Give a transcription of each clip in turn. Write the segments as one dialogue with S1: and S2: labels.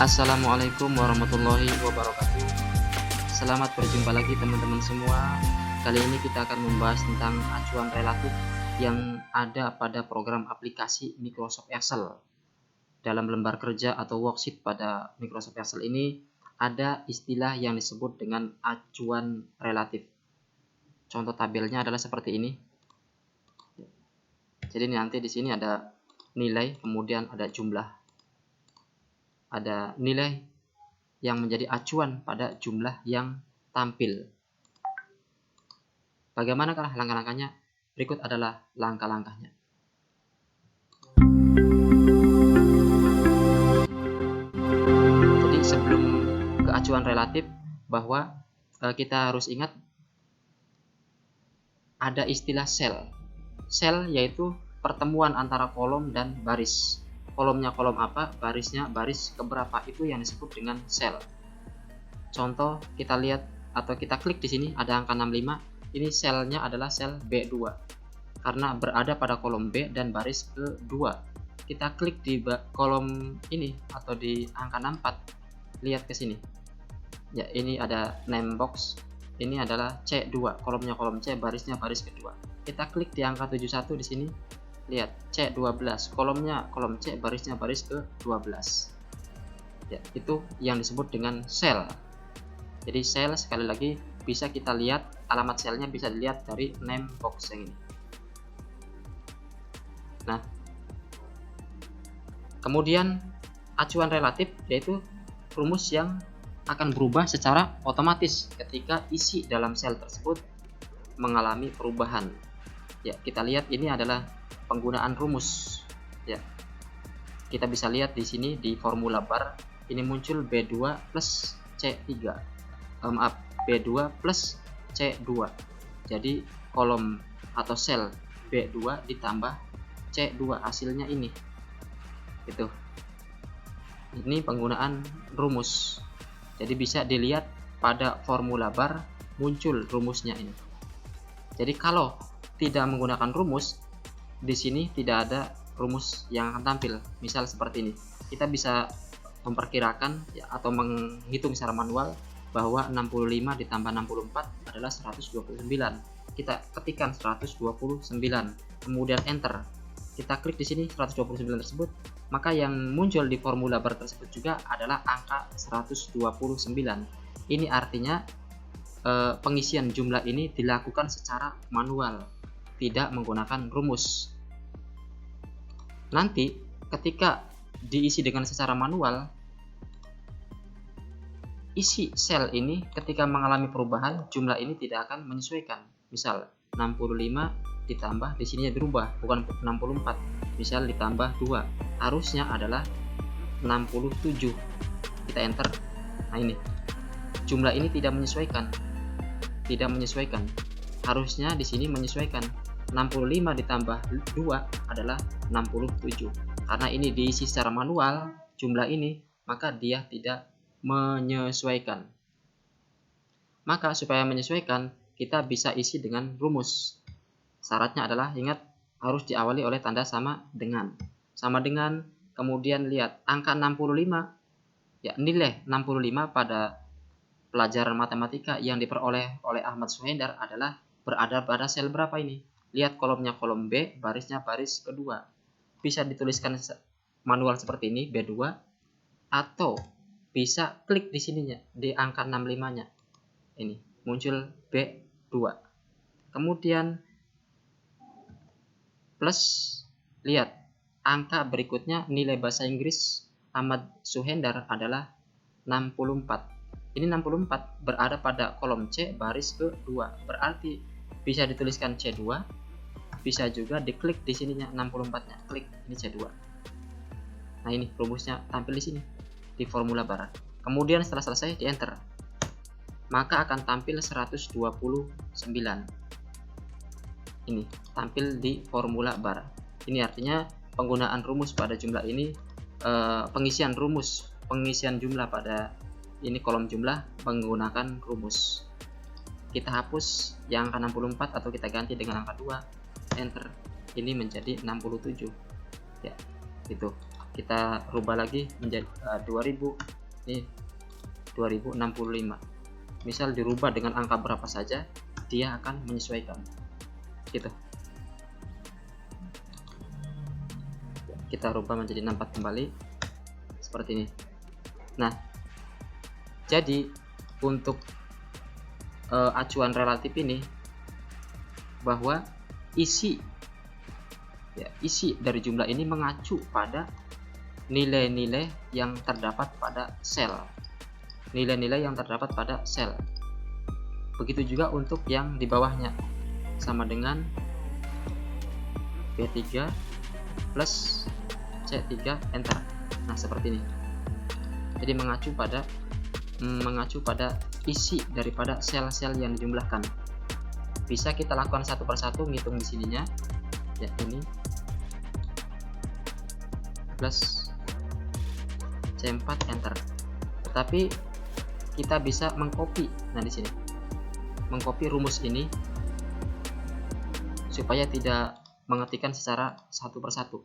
S1: Assalamualaikum warahmatullahi wabarakatuh. Selamat berjumpa lagi teman-teman semua. Kali ini kita akan membahas tentang acuan relatif yang ada pada program aplikasi Microsoft Excel. Dalam lembar kerja atau worksheet pada Microsoft Excel ini ada istilah yang disebut dengan acuan relatif. Contoh tabelnya adalah seperti ini. Jadi nanti di sini ada nilai, kemudian ada jumlah. Ada nilai yang menjadi acuan pada jumlah yang tampil. Bagaimanakah langkah-langkahnya? Berikut adalah langkah-langkahnya. Jadi sebelum ke acuan relatif, bahwa kita harus ingat ada istilah sel. Sel yaitu pertemuan antara kolom dan baris. Kolomnya kolom apa, barisnya baris keberapa, itu yang disebut dengan sel. Contoh kita lihat atau kita klik di sini ada angka 65, ini selnya adalah sel B2 karena berada pada kolom B dan baris ke-2. Kita klik di kolom ini atau di angka 64, lihat ke sini. Ya, ini ada name box. Ini adalah C2, kolomnya kolom C, barisnya baris kedua. Kita klik di angka 71 di sini. Lihat C12, kolomnya kolom C, barisnya baris ke-12. Ya, itu yang disebut dengan sel. Jadi sel sekali lagi bisa kita lihat, alamat selnya bisa dilihat dari name box yang ini. Nah, kemudian acuan relatif yaitu rumus yang akan berubah secara otomatis ketika isi dalam sel tersebut mengalami perubahan. Ya, kita lihat ini adalah penggunaan rumus. Ya, kita bisa lihat di sini di formula bar ini muncul B2 plus C3. B2 plus C2. Jadi kolom atau sel B2 ditambah C2, hasilnya ini. Itu. Ini penggunaan rumus. Jadi bisa dilihat pada formula bar muncul rumusnya ini. Jadi kalau tidak menggunakan rumus, di sini tidak ada rumus yang akan tampil. Misal seperti ini, kita bisa memperkirakan ya, atau menghitung secara manual bahwa 65 ditambah 64 adalah 129. Kita ketikkan 129, kemudian enter. Kita klik di sini 129 tersebut, maka yang muncul di formula bar tersebut juga adalah angka 129. Ini artinya pengisian jumlah ini dilakukan secara manual, tidak menggunakan rumus. Nanti ketika diisi dengan secara manual, isi sel ini ketika mengalami perubahan, jumlah ini tidak akan menyesuaikan. Misal 65 ditambah, di sini berubah, bukan 64. Misal ditambah 2, harusnya adalah 67. Kita enter. Nah, ini jumlah ini tidak menyesuaikan. Tidak menyesuaikan. Harusnya di sini menyesuaikan. 65 ditambah 2 adalah 67. Karena ini diisi secara manual jumlah ini, maka dia tidak menyesuaikan. Maka supaya menyesuaikan, kita bisa isi dengan rumus. Syaratnya adalah, ingat, harus diawali oleh tanda sama dengan. Sama dengan, kemudian lihat angka 65. Ya, nilai 65 pada pelajaran matematika yang diperoleh oleh Ahmad Suhendar adalah berada pada sel berapa ini? Lihat kolomnya kolom B, barisnya baris kedua. Bisa dituliskan manual seperti ini, B2, atau bisa klik di sininya, di angka 65-nya. Ini, muncul B2. Kemudian plus, lihat, angka berikutnya nilai bahasa Inggris Ahmad Suhendar adalah 64. Ini 64 berada pada kolom C, baris kedua. Berarti bisa dituliskan C2, bisa juga diklik di sininya 64-nya, klik ini C2. Nah, ini rumusnya tampil di sini di formula bar. Kemudian setelah selesai di enter, maka akan tampil 129. Ini tampil di formula bar. Ini artinya penggunaan rumus pada jumlah ini, pengisian jumlah pada ini kolom jumlah menggunakan rumus. Kita hapus yang angka 64 atau kita ganti dengan angka 2, enter. Ini menjadi 67. Ya, gitu. kita rubah lagi menjadi 2000, ini 2065. Misal dirubah dengan angka berapa saja, dia akan menyesuaikan gitu. Kita rubah menjadi 64 kembali seperti ini. Nah, jadi untuk acuan relatif ini, bahwa isi dari jumlah ini mengacu pada nilai-nilai yang terdapat pada sel. Nilai-nilai yang terdapat pada sel. Begitu juga untuk yang di bawahnya, sama dengan B3 plus C3 enter. Nah, seperti ini. Jadi mengacu pada isi daripada sel-sel yang dijumlahkan. Bisa kita lakukan satu persatu ngitung di sininya. Ya, ini plus C4 enter. Tetapi kita bisa mengcopy. Nah, di sini mengcopy rumus ini supaya tidak mengetikkan secara satu persatu.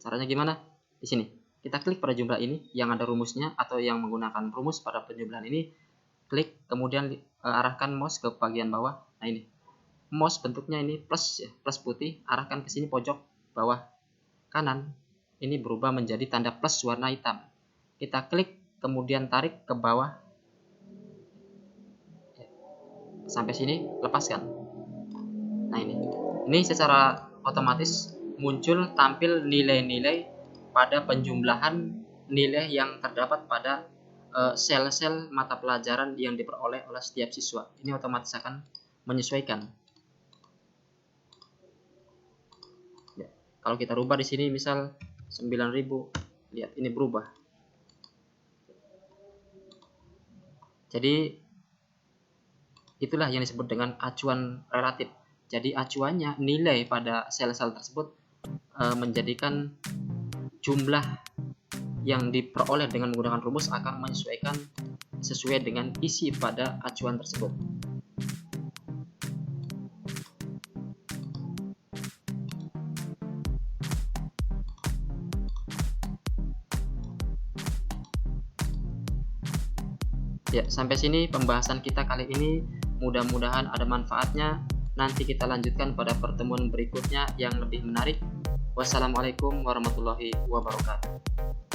S1: Caranya gimana? Di sini kita klik pada jumlah ini yang ada rumusnya, atau yang menggunakan rumus pada penjumlahan ini, klik kemudian arahkan mouse ke bagian bawah. Nah, ini mouse bentuknya ini plus ya, plus putih, arahkan ke sini pojok bawah kanan, ini berubah menjadi tanda plus warna hitam. Kita klik kemudian tarik ke bawah sampai sini, lepaskan. Nah, ini secara otomatis muncul tampil nilai-nilai pada penjumlahan nilai yang terdapat pada sel-sel mata pelajaran yang diperoleh oleh setiap siswa. Ini otomatis akan menyesuaikan. Ya, kalau kita rubah di sini misal 9000, lihat ini berubah. Jadi itulah yang disebut dengan acuan relatif. Jadi acuannya nilai pada sel-sel tersebut menjadikan jumlah yang diperoleh dengan menggunakan rumus akan menyesuaikan sesuai dengan isi pada acuan tersebut. Ya, sampai sini pembahasan kita kali ini. Mudah-mudahan ada manfaatnya. Nanti kita lanjutkan pada pertemuan berikutnya yang lebih menarik. Wassalamualaikum warahmatullahi wabarakatuh.